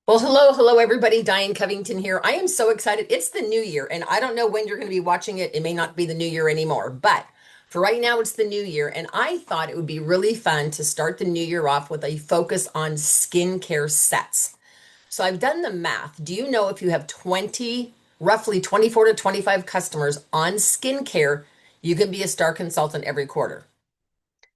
Well, hello, everybody. Diane Covington here. I am so excited. It's the new year, and I don't know when you're going to be watching it. It may not be the new year anymore, but for right now, it's the new year. And I thought it would be really fun to start the new year off with a focus on skincare sets. So I've done the math. Do you know if you have roughly 24 to 25 customers on skincare, you can be a star consultant every quarter?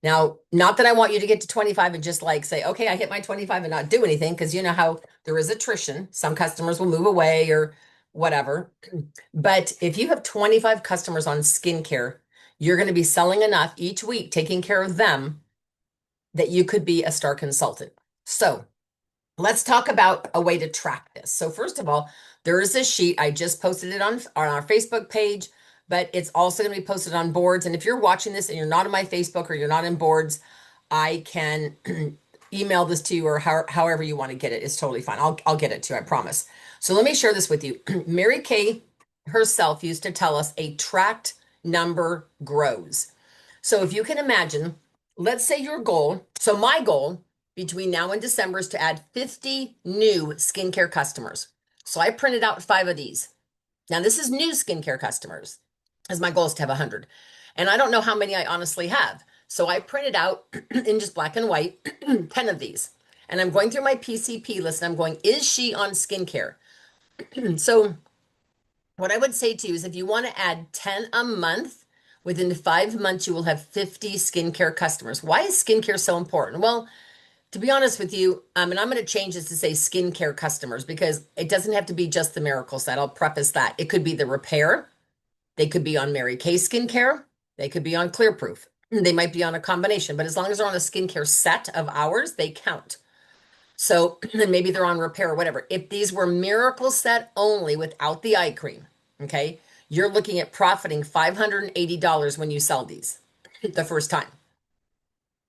Now, not that I want you to get to 25 and just like say, okay, I hit my 25 and not do anything, because you know how there is attrition. Some customers will move away or whatever. But if you have 25 customers on skincare, you're going to be selling enough each week, taking care of them, that you could be a star consultant. So let's talk about a way to track this. So first of all, there is a sheet. I just posted it on our Facebook page, but it's also going to be posted on boards. And if you're watching this and you're not on my Facebook or you're not in boards, I can email this to you or however you want to get it. It's totally fine. I'll get it to you, I promise. So let me share this with you. Mary Kay herself used to tell us a tracked number grows. So if you can imagine, let's say your goal, so my goal between now and December is to add 50 new skincare customers. So I printed out five of these. Now this is new skincare customers, as my goal is to have 100. And I don't know how many I honestly have. So I printed out in just black and white 10 of these. And I'm going through my PCP list and I'm going, is she on skincare? So what I would say to you is if you want to add 10 a month, within 5 months, you will have 50 skincare customers. Why is skincare so important? Well, to be honest with you, and I'm going to change this to say skincare customers because it doesn't have to be just the miracle set. I'll preface that. It could be the repair. They could be on Mary Kay skincare. They could be on Clearproof. They might be on a combination, but as long as they're on a skincare set of ours, they count. So then maybe they're on repair or whatever. If these were miracle set only without the eye cream, okay, you're looking at profiting $580 when you sell these the first time.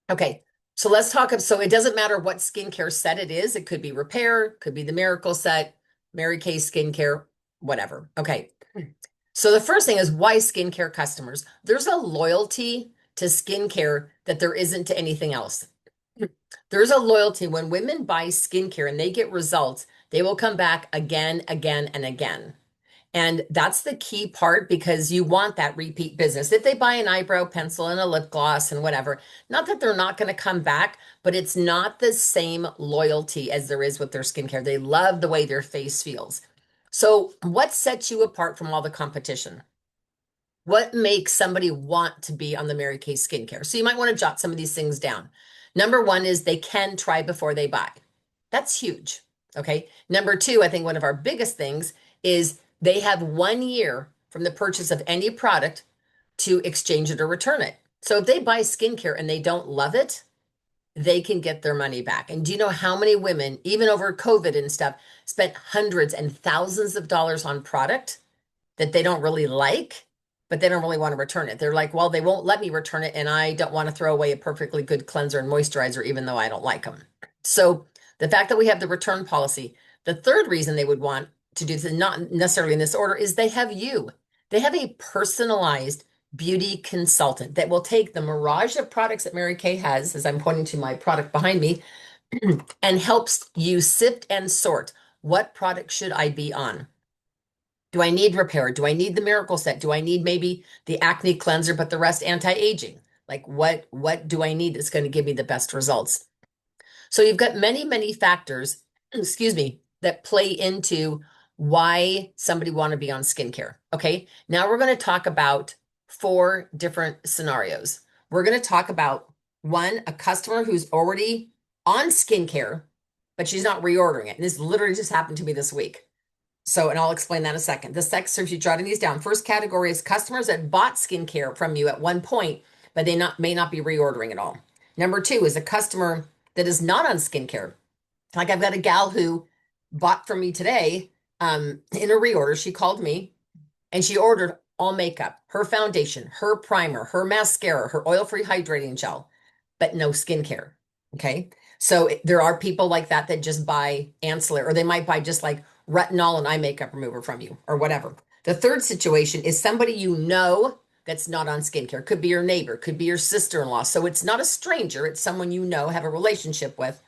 Okay, so let's talk. So it doesn't matter what skincare set it is. It could be repair, could be the miracle set, Mary Kay skincare, whatever. Okay, so the first thing is why skincare customers? There's a loyalty to skincare that there isn't to anything else. There's a loyalty when women buy skincare and they get results, they will come back again, again, and again. And that's the key part because you want that repeat business. If they buy an eyebrow pencil and a lip gloss and whatever, not that they're not going to come back, but it's not the same loyalty as there is with their skincare. They love the way their face feels. So, what sets you apart from all the competition? What makes somebody want to be on the Mary Kay skincare? So, you might want to jot some of these things down. Number one is they can try before they buy. That's huge. Okay. Number two, I think one of our biggest things is they have 1 year from the purchase of any product to exchange it or return it. So if they buy skincare and they don't love it, they can get their money back. And do you know how many women, even over COVID and stuff, spent hundreds and thousands of dollars on product that they don't really like, but they don't really want to return it? They're like, well, they won't let me return it, and I don't want to throw away a perfectly good cleanser and moisturizer, even though I don't like them. So the fact that we have the return policy, the third reason they would want to do this, not necessarily in this order, is they have you. They have a personalized beauty consultant that will take the mirage of products that Mary Kay has, as I'm pointing to my product behind me, and helps you sift and sort what product should I be on. Do I need repair? Do I need the miracle set? Do I need maybe the acne cleanser, but the rest anti-aging? Like what do I need that's going to give me the best results? So you've got many, many factors, excuse me, that play into why somebody want to be on skincare. Okay. Now we're going to talk about four different scenarios. We're going to talk about one, a customer who's already on skincare, but she's not reordering it. And this literally just happened to me this week. So, and I'll explain that in a second. The second, so if you're jotting these down, first category is customers that bought skincare from you at one point, but they may not be reordering it all. Number two is a customer that is not on skincare. Like I've got a gal who bought from me today in a reorder. She called me and she ordered all makeup, her foundation, her primer, her mascara, her oil-free hydrating gel, but no skincare. Okay. So there are people like that that just buy ancillary, or they might buy just like retinol and eye makeup remover from you or whatever. The third situation is somebody you know that's not on skincare. Could be your neighbor, could be your sister-in-law. So it's not a stranger, it's someone you know, have a relationship with,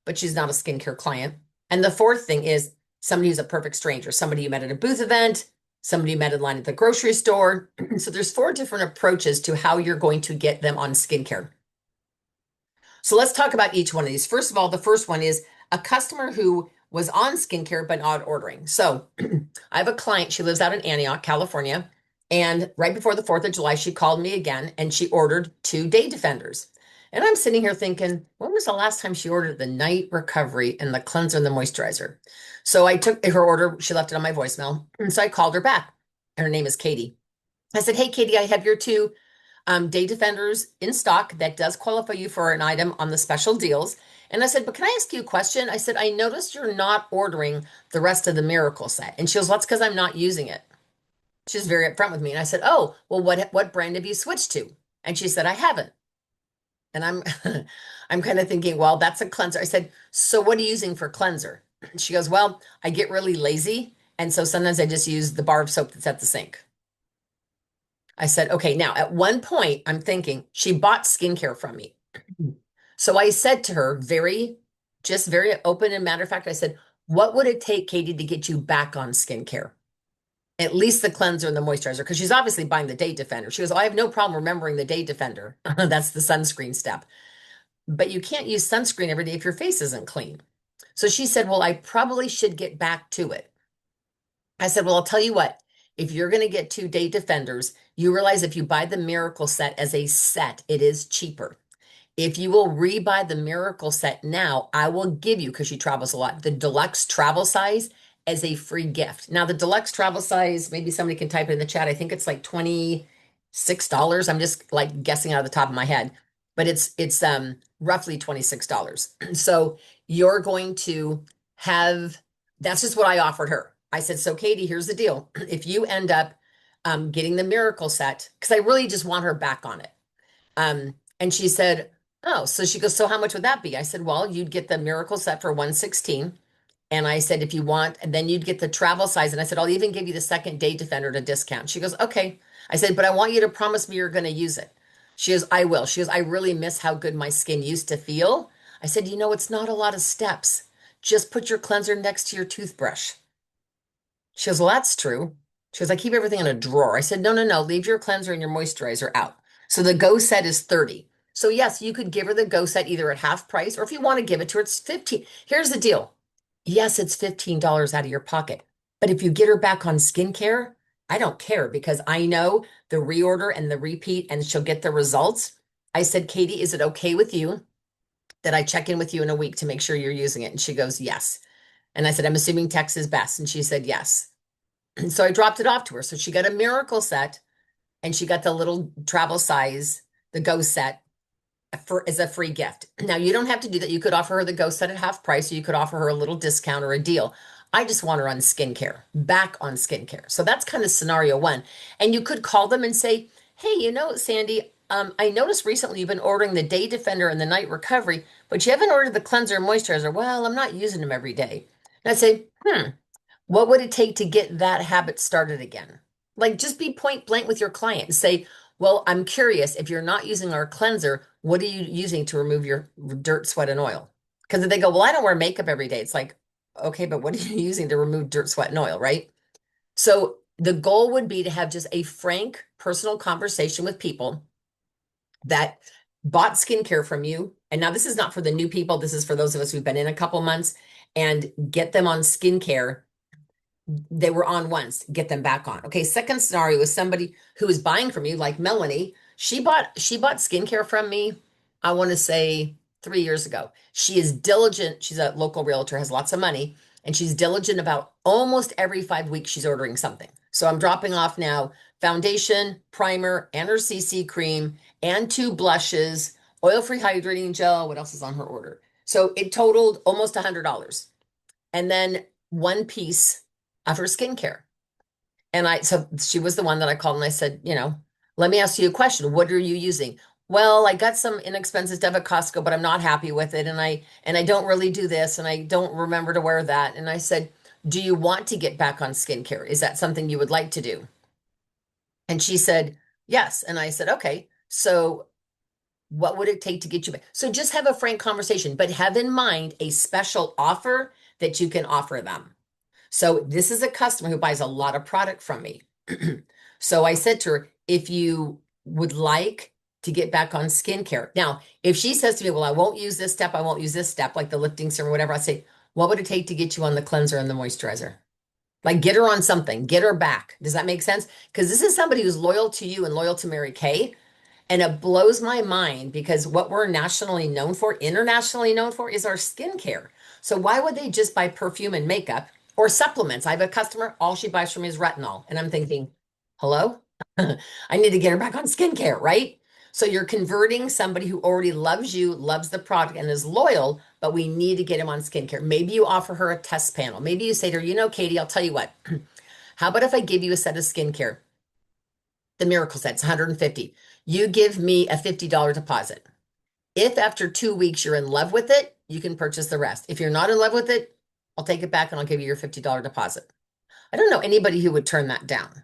but she's not a skincare client. And the fourth thing is somebody who's a perfect stranger, somebody you met at a booth event, somebody you met in line at the grocery store. So there's four different approaches to how you're going to get them on skincare. So let's talk about each one of these. First of all, the first one is a customer who was on skincare but not ordering. So I have a client, she lives out in Antioch, California. And right before the 4th of July, she called me again and she ordered 2 day defenders. And I'm sitting here thinking, when was the last time she ordered the night recovery and the cleanser and the moisturizer? So I took her order, she left it on my voicemail. And so I called her back. Her name is Katie. I said, hey, Katie, I have your 2 day defenders in stock. That does qualify you for an item on the special deals. And I said, but can I ask you a question? I said, I noticed you're not ordering the rest of the miracle set. And she goes, well, that's because I'm not using it. She's very upfront with me. And I said, oh, well, what brand have you switched to? And she said, I haven't. And I'm I'm kind of thinking, well, that's a cleanser. I said, so what are you using for cleanser? She goes, well, I get really lazy. And so sometimes I just use the bar of soap that's at the sink. I said, okay, now at one point, I'm thinking she bought skincare from me. So I said to her, just very open and matter of fact, I said, what would it take, Katie, to get you back on skincare? At least the cleanser and the moisturizer, because she's obviously buying the day defender. She goes, oh, I have no problem remembering the day defender. That's the sunscreen step. But you can't use sunscreen every day if your face isn't clean. So she said, well, I probably should get back to it. I said, well, I'll tell you what, if you're going to get 2 day defenders, you realize if you buy the miracle set as a set, it is cheaper. If you will rebuy the miracle set now, I will give you, because she travels a lot, the deluxe travel size as a free gift. Now, the deluxe travel size, maybe somebody can type it in the chat. I think it's like $26. I'm just like guessing out of the top of my head, but it's roughly $26. So you're going to have, that's just what I offered her. I said, so Katie, here's the deal. If you end up getting the miracle set, because I really just want her back on it. And she said, oh, so she goes, so how much would that be? I said, well, you'd get the miracle set for 116. And I said, if you want, and then you'd get the travel size. And I said, I'll even give you the 2nd day defender at a discount. She goes, okay. I said, but I want you to promise me you're going to use it. She goes, I will. She goes, I really miss how good my skin used to feel. I said, it's not a lot of steps. Just put your cleanser next to your toothbrush. She goes, well, that's true. She goes, I keep everything in a drawer. I said, no, no, no, leave your cleanser and your moisturizer out. So the Go set is 30. So yes, you could give her the Go set either at half price, or if you want to give it to her, it's 15. Here's the deal. Yes, it's $15 out of your pocket. But if you get her back on skincare, I don't care, because I know the reorder and the repeat and she'll get the results. I said, Katie, is it okay with you that I check in with you in a week to make sure you're using it? And she goes, yes. And I said, I'm assuming text is best. And she said, yes. And so I dropped it off to her. So she got a miracle set and she got the little travel size, the Go set as a free gift. Now you don't have to do that. You could offer her the Go set at half price, or you could offer her a little discount or a deal. I just want her on skincare, back on skincare. So that's kind of scenario one. And you could call them and say, hey, Sandy, I noticed recently you've been ordering the day defender and the night recovery, but you haven't ordered the cleanser and moisturizer. Well, I'm not using them every day. And I'd say, what would it take to get that habit started again? Like, just be point blank with your client and say, well, I'm curious, if you're not using our cleanser, what are you using to remove your dirt, sweat, and oil? Because if they go, well, I don't wear makeup every day, it's like, okay, but what are you using to remove dirt, sweat, and oil, right? So the goal would be to have just a frank, personal conversation with people that bought skincare from you. And now this is not for the new people. This is for those of us who've been in a couple months, and get them on skincare. They were on once, get them back on. Okay, second scenario is somebody who is buying from you, like Melanie. She bought skincare from me, I want to say 3 years ago. She is diligent. She's a local realtor, has lots of money, and she's diligent about almost every 5 weeks she's ordering something. So I'm dropping off now foundation, primer, and her CC cream, and 2 blushes, oil-free hydrating gel. What else is on her order? So it totaled almost $100. And then one piece of her skincare. So she was the one that I called and I said, let me ask you a question. What are you using? Well, I got some inexpensive stuff at Costco, but I'm not happy with it. And I don't really do this, and I don't remember to wear that. And I said, do you want to get back on skincare? Is that something you would like to do? And she said, yes. And I said, okay, so what would it take to get you back? So just have a frank conversation, but have in mind a special offer that you can offer them. So this is a customer who buys a lot of product from me. So I said to her, if you would like to get back on skincare. Now, if she says to me, well, I won't use this step, I won't use this step, like the lifting serum or whatever, I say, what would it take to get you on the cleanser and the moisturizer? Like get her on something, get her back. Does that make sense? Because this is somebody who's loyal to you and loyal to Mary Kay. And it blows my mind because what we're nationally known for, internationally known for, is our skincare. So why would they just buy perfume and makeup or supplements? I have a customer, all she buys from me is retinol. And I'm thinking, hello? I need to get her back on skincare, right? So you're converting somebody who already loves you, loves the product, and is loyal, but we need to get him on skincare. Maybe you offer her a test panel. Maybe you say to her, you know, Katie, I'll tell you what. How about if I give you a set of skincare? The miracle set's 150. You give me a $50 deposit. If after 2 weeks you're in love with it, you can purchase the rest. If you're not in love with it, I'll take it back and I'll give you your $50 deposit. I don't know anybody who would turn that down.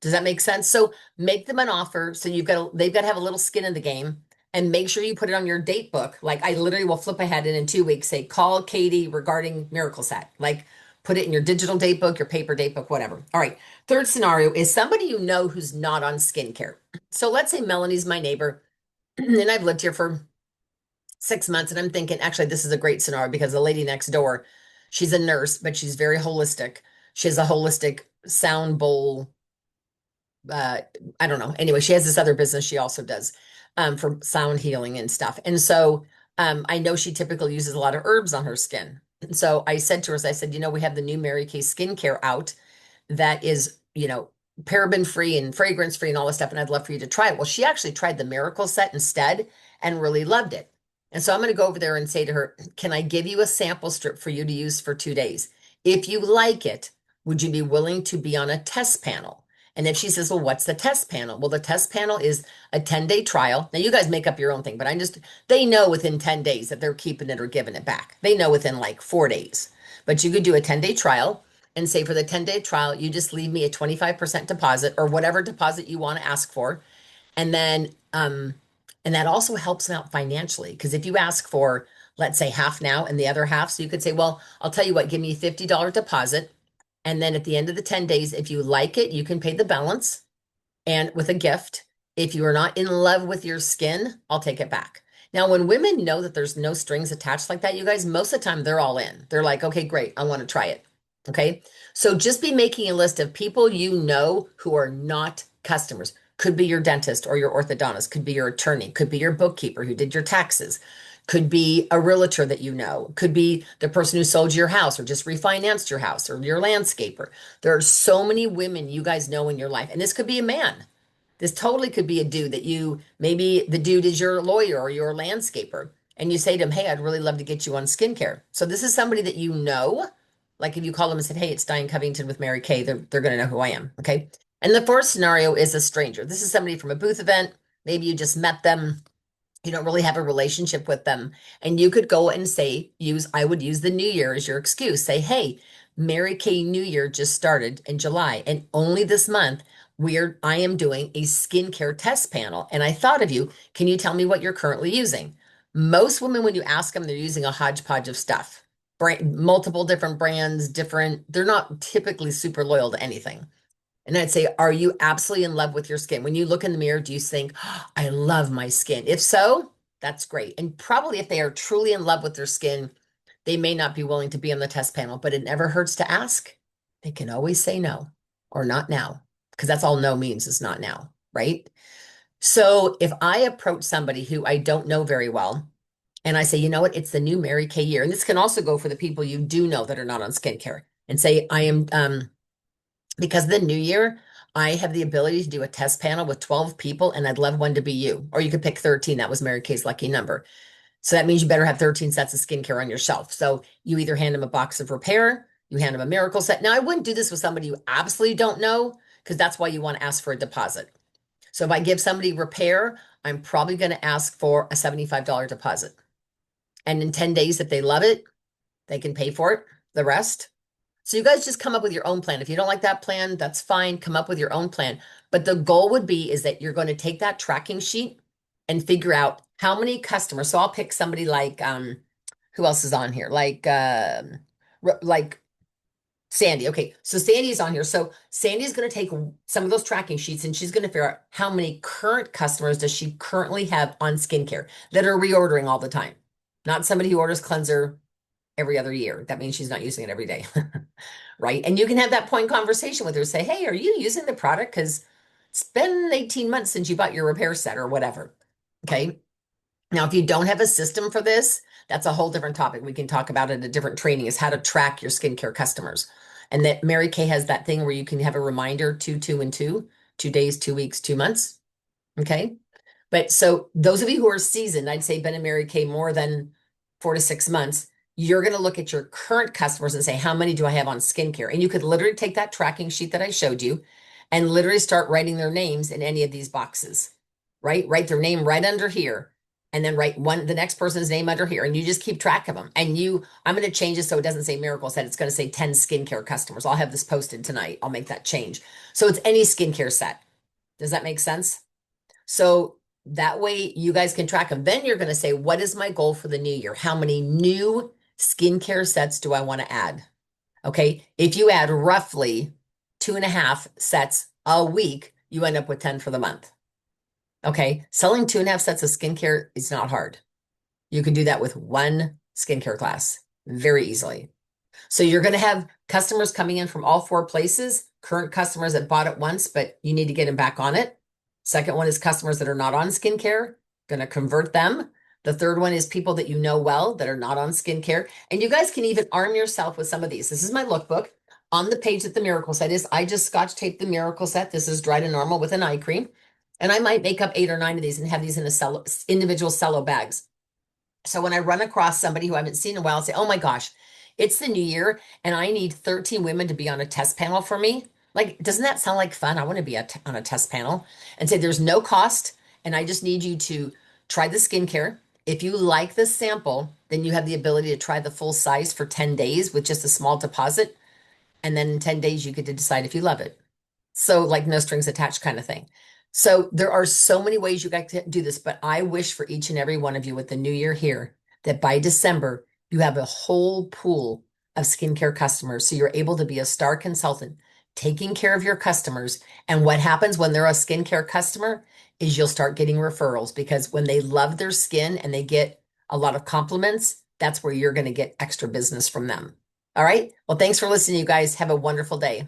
Does that make sense? So make them an offer. So they've got to have a little skin in the game and make sure you put it on your date book. Like I literally will flip ahead and in 2 weeks say, call Katie regarding Miracle Set. Like put it in your digital date book, your paper date book, whatever. All right. Third scenario is somebody you know who's not on skincare. So let's say Melanie's my neighbor and I've lived here for 6 months and I'm thinking, actually, this is a great scenario because the lady next door, she's a nurse, but she's very holistic. She has a holistic sound bowl uh I don't know. Anyway, she has this other business she also does for sound healing and stuff. And so I know she typically uses a lot of herbs on her skin. And so I said to her, I said, you know, we have the new Mary Kay skincare out that is, you know, paraben free and fragrance free and all this stuff. And I'd love for you to try it. Well, she actually tried the Miracle Set instead and really loved it. And so I'm going to go over there and say to her, can I give you a sample strip for you to use for 2 days? If you like it, would you be willing to be on a test panel? And if she says, well, what's the test panel? Well, the test panel is a 10-day trial. Now, you guys make up your own thing, but they know within 10 days that they're keeping it or giving it back. They know within like 4 days. But you could do a 10-day trial and say for the 10-day trial, you just leave me a 25% deposit or whatever deposit you want to ask for. And then, and that also helps them out financially. Because if you ask for, let's say half now and the other half, so you could say, well, I'll tell you what, give me a $50 deposit. And then at the end of the 10 days, if you like it, you can pay the balance and with a gift. If you are not in love with your skin, I'll take it back. Now, when women know that there's no strings attached like that, you guys, most of the time they're all in. They're like, okay, great, I want to try it. Okay. So just be making a list of people you know who are not customers. Could be your dentist or your orthodontist, could be your attorney, could be your bookkeeper who did your taxes, could be a realtor that you know, could be the person who sold your house or just refinanced your house or your landscaper. There are so many women you guys know in your life, and this could be a man. This totally could be a dude that maybe the dude is your lawyer or your landscaper, and you say to him, hey, I'd really love to get you on skincare. So this is somebody that you know, like if you call them and said, hey, it's Diane Covington with Mary Kay, they're going to know who I am. Okay. And the fourth scenario is a stranger. This is somebody from a booth event. Maybe you just met them. You don't really have a relationship with them. And you could go and say, I would use the new year as your excuse. Say, hey, Mary Kay New Year just started in July. And only this month, I am doing a skincare test panel. And I thought of you. Can you tell me what you're currently using? Most women, when you ask them, they're using a hodgepodge of stuff. Multiple different brands, they're not typically super loyal to anything. And I'd say, are you absolutely in love with your skin? When you look in the mirror, do you think, oh, I love my skin? If so, that's great. And probably if they are truly in love with their skin, they may not be willing to be on the test panel, but it never hurts to ask. They can always say no or not now, because that's all no means is not now, right? So if I approach somebody who I don't know very well, and I say, you know what, it's the new Mary Kay year. And this can also go for the people you do know that are not on skincare and say, I am, because the new year, I have the ability to do a test panel with 12 people and I'd love one to be you. Or you could pick 13. That was Mary Kay's lucky number. So that means you better have 13 sets of skincare on your shelf. So you either hand them a box of Repair, you hand them a Miracle Set. Now, I wouldn't do this with somebody you absolutely don't know because that's why you want to ask for a deposit. So if I give somebody Repair, I'm probably going to ask for a $75 deposit. And in 10 days, if they love it, they can pay for it, the rest. So you guys just come up with your own plan. If you don't like that plan, that's fine. Come up with your own plan. But the goal would be is that you're going to take that tracking sheet and figure out how many customers. So I'll pick somebody like who else is on here? Like like Sandy. Okay, so Sandy's on here. So Sandy's going to take some of those tracking sheets and she's going to figure out how many current customers does she currently have on skincare that are reordering all the time. Not somebody who orders cleanser every other year. That means she's not using it every day. Right? And you can have that point conversation with her. Say, hey, are you using the product? Because it's been 18 months since you bought your repair set or whatever. Okay. Now, if you don't have a system for this, that's a whole different topic. We can talk about it in a different training is how to track your skincare customers. And that Mary Kay has that thing where you can have a reminder 2 days, 2 weeks, 2 months. Okay. But so those of you who are seasoned, I'd say Ben and Mary Kay more than 4 to 6 months, you're going to look at your current customers and say, how many do I have on skincare? And you could literally take that tracking sheet that I showed you and literally start writing their names in any of these boxes, right? Write their name right under here. And then write the next person's name under here, and you just keep track of them. And I'm going to change it so it doesn't say Miracle Set. It's going to say 10 skincare customers. I'll have this posted tonight. I'll make that change. So it's any skincare set. Does that make sense? So that way you guys can track them. Then you're going to say, what is my goal for the new year? How many new skincare sets do I want to add? Okay. If you add roughly 2.5 sets a week, you end up with 10 for the month. Okay. Selling 2.5 sets of skincare is not hard. You can do that with one skincare class very easily. So you're going to have customers coming in from all four places, current customers that bought it once, but you need to get them back on it. Second one is customers that are not on skincare, going to convert them. The third one is people that you know well that are not on skincare. And you guys can even arm yourself with some of these. This is my lookbook. On the page that the Miracle Set is, I just scotch taped the Miracle Set. This is dry to normal with an eye cream. And I might make up 8 or 9 of these and have these in individual cello bags. So when I run across somebody who I haven't seen in a while, I'll say, oh my gosh, it's the new year and I need 13 women to be on a test panel for me. Like, doesn't that sound like fun? I want to be on a test panel and say there's no cost. And I just need you to try the skincare. If you like the sample, then you have the ability to try the full size for 10 days with just a small deposit. And then in 10 days, you get to decide if you love it. So like no strings attached kind of thing. So there are so many ways you guys can do this, but I wish for each and every one of you with the new year here that by December, you have a whole pool of skincare customers. So you're able to be a star consultant, taking care of your customers. And what happens when they're a skincare customer is you'll start getting referrals because when they love their skin and they get a lot of compliments, that's where you're going to get extra business from them. All right. Well, thanks for listening, you guys. Have a wonderful day.